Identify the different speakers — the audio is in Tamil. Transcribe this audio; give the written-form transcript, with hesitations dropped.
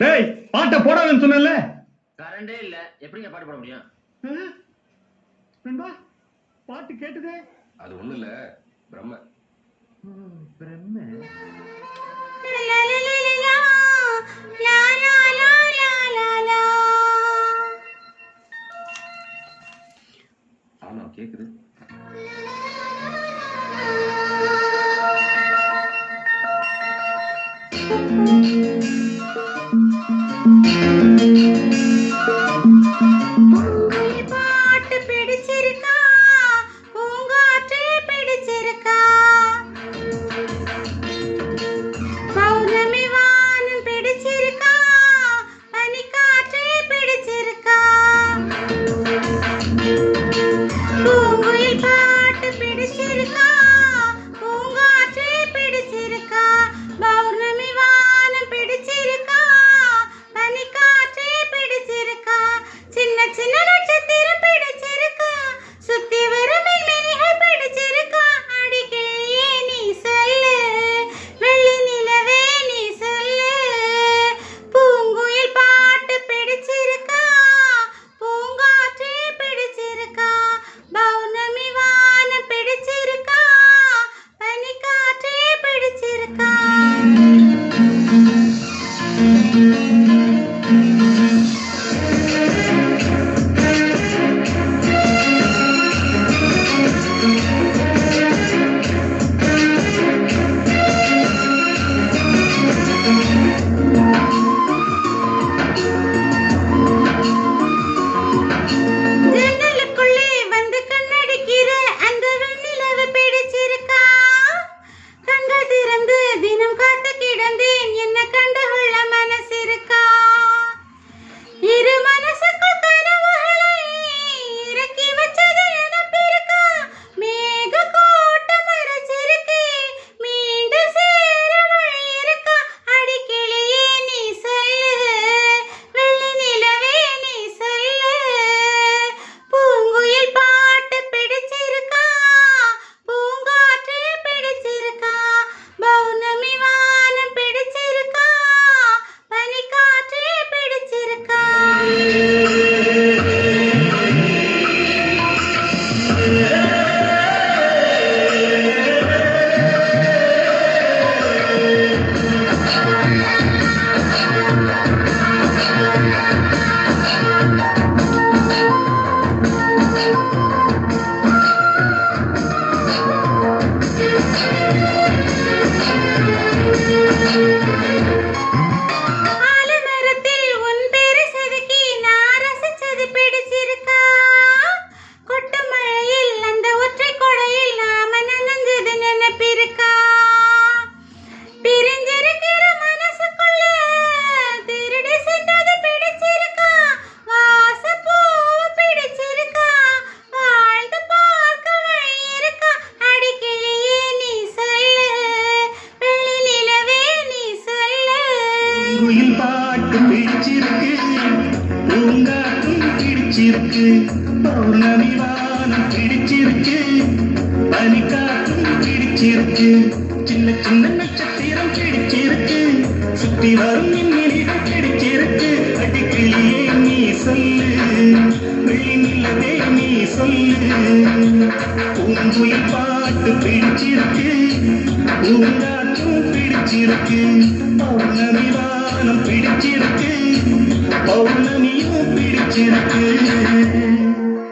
Speaker 1: டேய் பாட்ட போடாதன்னு சொன்னல.
Speaker 2: கரண்டே இல்ல, எப்படிங்க பாட்டு போட முடியும்?
Speaker 1: நண்பா பாட்டு கேட்டுதே.
Speaker 3: அது ஒண்ணு இல்ல, பிரம்ம.
Speaker 1: பிரம்ம.
Speaker 3: ஆமா கேக்குது.
Speaker 4: பிடிச்சிருக்கு, பௌர்ணமி வானம் பிடிச்சிருக்கு, பனிக்காற்றும் பிடிச்சிருக்கு, சின்ன சின்ன நட்சத்திரம் பிடிச்சிருக்கு, சுத்தி வரும் மின்மினிகள் பிடிச்சிருக்கு. அடிக்கிளியே நீ சொல்லு, வெளிநிலவே நீ சொல்லு, பூங்குயில் பாட்டு பிடிச்சிருக்கு, பூங்காற்றும் பிடிச்சிருக்கு, பௌர்ணமி